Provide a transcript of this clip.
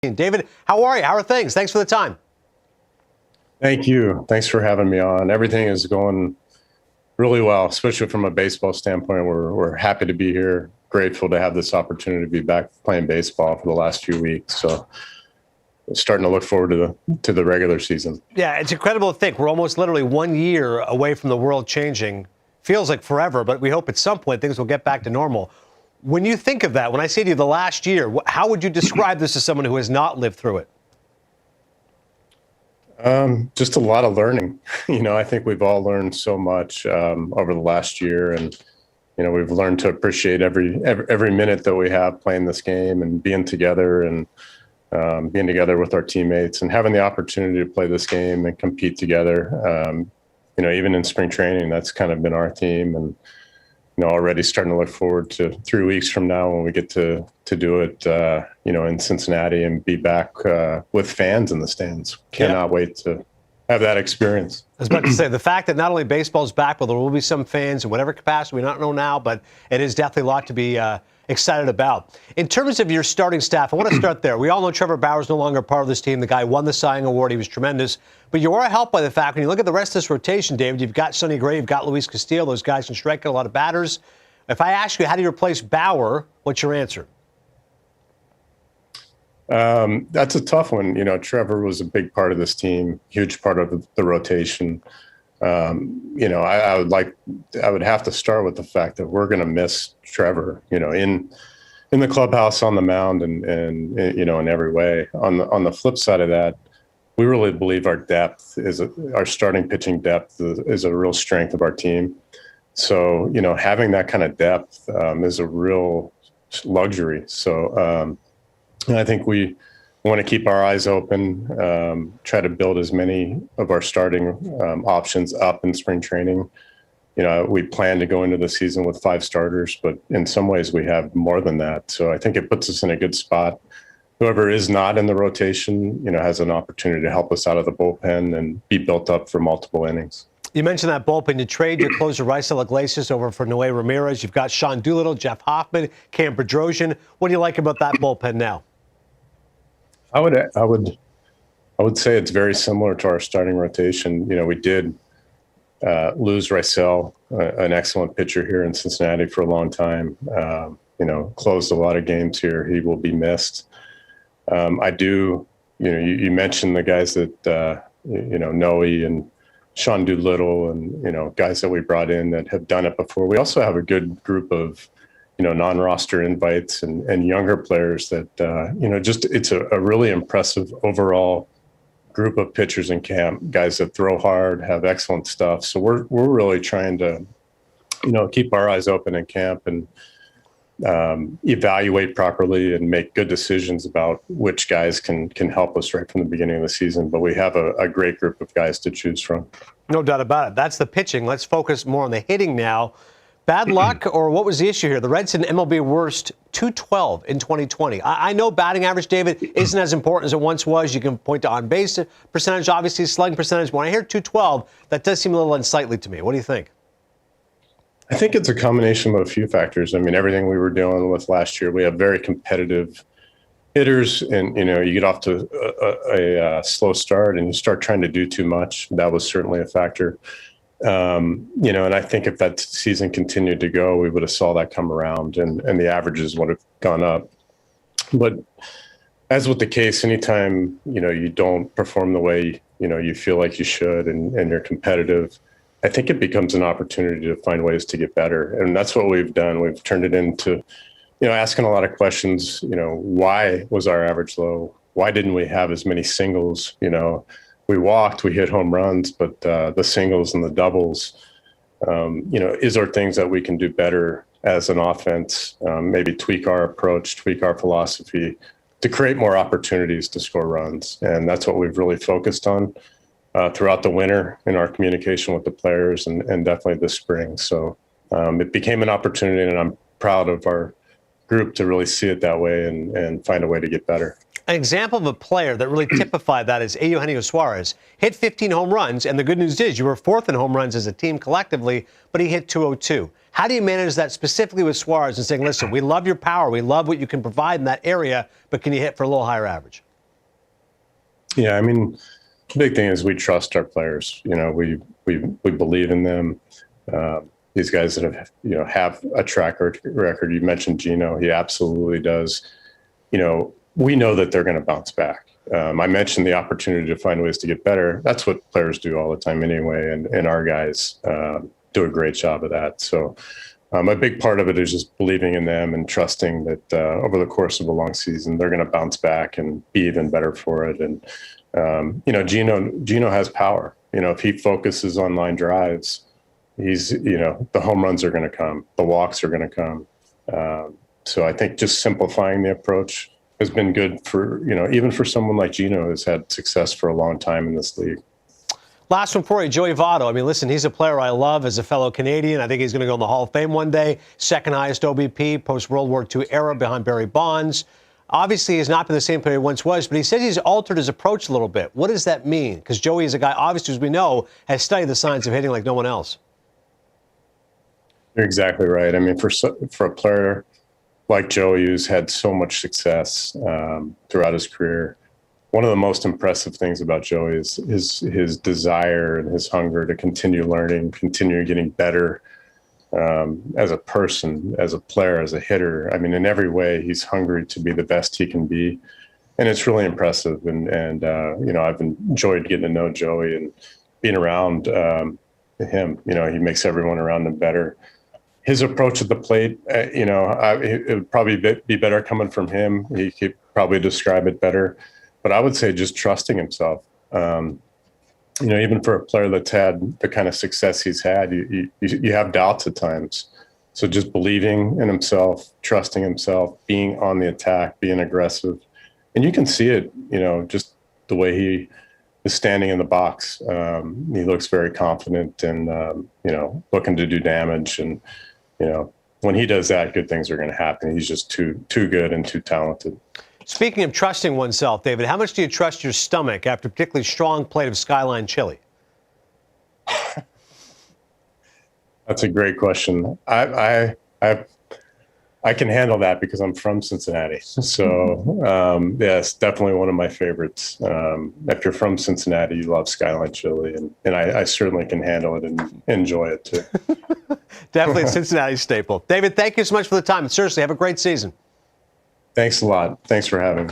David, how are you? How are things? Thanks for the time. Thank you. Thanks for having me on. Everything is going really well, especially from a baseball standpoint. We're happy to be here, grateful to have this opportunity to be back playing baseball for the last few weeks. So starting to look forward to the regular season. Yeah, it's incredible to think we're almost literally 1 year away from the world changing. Feels like forever, but we hope at some point things will get back to normal. When you think of that, when I say to you the last year, how would you describe this to someone who has not lived through it? Just a lot of learning. I think we've all learned so much over the last year, and we've learned to appreciate every minute that we have playing this game and being together and being together with our teammates and having the opportunity to play this game and compete together. Even in spring training, that's kind of been our theme, and already starting to look forward to 3 weeks from now when we get to do it, in Cincinnati and be back with fans in the stands. Cannot wait to have that experience. I was about to say, the fact that not only baseball is back, but there will be some fans in whatever capacity, we don't know now, but it is definitely a lot to be excited about. In terms of your starting staff, I want to start there. We all know Trevor Bauer is no longer part of this team. The guy won the Cy Young Award. He was tremendous. But you are helped by the fact, when you look at the rest of this rotation, David, you've got Sonny Gray, you've got Luis Castillo. Those guys can strike out a lot of batters. If I ask you, how do you replace Bauer, what's your answer? That's a tough one. Trevor was a big part of this team, huge part of the rotation. I would have to start with the fact that we're going to miss Trevor, in the clubhouse, on the mound, and in every way. On the flip side of that, we really believe our depth our starting pitching depth is a real strength of our team. So, having that kind of depth is a real luxury. So, I think we want to keep our eyes open, try to build as many of our starting options up in spring training. We plan to go into the season with 5 starters, but in some ways we have more than that. So I think it puts us in a good spot. Whoever is not in the rotation, has an opportunity to help us out of the bullpen and be built up for multiple innings. You mentioned that bullpen. You trade your closer Raisel Iglesias over for Noé Ramirez. You've got Sean Doolittle, Jeff Hoffman, Cam Bedrosian. What do you like about that bullpen now? I would say it's very similar to our starting rotation. We did lose Raisel, an excellent pitcher here in Cincinnati for a long time. Closed a lot of games here. He will be missed. You mentioned the guys that Noe and Sean Doolittle and guys that we brought in that have done it before. We also have a good group of non-roster invites and younger players that it's a really impressive overall group of pitchers in camp, guys that throw hard, have excellent stuff. So we're really trying to keep our eyes open in camp and evaluate properly and make good decisions about which guys can help us right from the beginning of the season. But we have a great group of guys to choose from. No doubt about it. That's the pitching. Let's focus more on the hitting now. Bad luck, or what was the issue here? The Reds had an MLB worst 212 in 2020. I know batting average, David, isn't as important as it once was. You can point to on-base percentage, obviously, slugging percentage. When I hear 212, that does seem a little unsightly to me. What do you think? I think it's a combination of a few factors. I mean, everything we were dealing with last year, we have very competitive hitters, and you get off to a slow start and you start trying to do too much. That was certainly a factor. And I think if that season continued to go, we would have saw that come around and the averages would have gone up. But as with the case, anytime, you don't perform the way, you feel like you should and you're competitive, I think it becomes an opportunity to find ways to get better. And that's what we've done. We've turned it into, asking a lot of questions, why was our average low? Why didn't we have as many singles? We walked, we hit home runs, but the singles and the doubles, is there things that we can do better as an offense, maybe tweak our approach, tweak our philosophy to create more opportunities to score runs. And that's what we've really focused on throughout the winter in our communication with the players and definitely this spring. So it became an opportunity, and I'm proud of our group to really see it that way and find a way to get better. An example of a player that really typified that is Eugenio Suarez. Hit 15 home runs, and the good news is you were 4th in home runs as a team collectively, but he hit 202. How do you manage that specifically with Suarez and saying, listen, we love your power, we love what you can provide in that area, but can you hit for a little higher average? Yeah, I mean, the big thing is we trust our players. We believe in them. These guys that have a track record. You mentioned Gino. He absolutely does. We know that they're going to bounce back. I mentioned the opportunity to find ways to get better. That's what players do all the time anyway, and our guys do a great job of that. So a big part of it is just believing in them and trusting that over the course of a long season, they're going to bounce back and be even better for it. And, Gino has power. If he focuses on line drives, the home runs are going to come, the walks are going to come. So I think just simplifying the approach has been good for, even for someone like Gino who's had success for a long time in this league. Last one for you, Joey Votto. I mean, listen, he's a player I love as a fellow Canadian. I think he's going to go in the Hall of Fame one day. Second highest OBP, post-World War II era behind Barry Bonds. Obviously, he's not been the same player he once was, but he says he's altered his approach a little bit. What does that mean? Because Joey is a guy, obviously, as we know, has studied the science of hitting like no one else. You're exactly right. I mean, for a player like Joey, who's had so much success throughout his career, one of the most impressive things about Joey is his desire and his hunger to continue learning, continue getting better as a person, as a player, as a hitter. I mean, in every way, he's hungry to be the best he can be. And it's really impressive. And I've enjoyed getting to know Joey and being around him. He makes everyone around him better. His approach at the plate, it would probably be better coming from him. He could probably describe it better. But I would say just trusting himself. Even for a player that's had the kind of success he's had, you have doubts at times. So just believing in himself, trusting himself, being on the attack, being aggressive. And you can see it, just the way he is standing in the box. He looks very confident and, looking to do damage. And, when he does that, good things are going to happen. He's just too good and too talented. Speaking of trusting oneself, David, how much do you trust your stomach after a particularly strong plate of Skyline chili? That's a great question. I can handle that because I'm from Cincinnati. So, yes, definitely one of my favorites. If you're from Cincinnati, you love Skyline chili, and I certainly can handle it and enjoy it too. Definitely a Cincinnati staple. David, thank you so much for the time. Seriously, have a great season. Thanks a lot. Thanks for having me.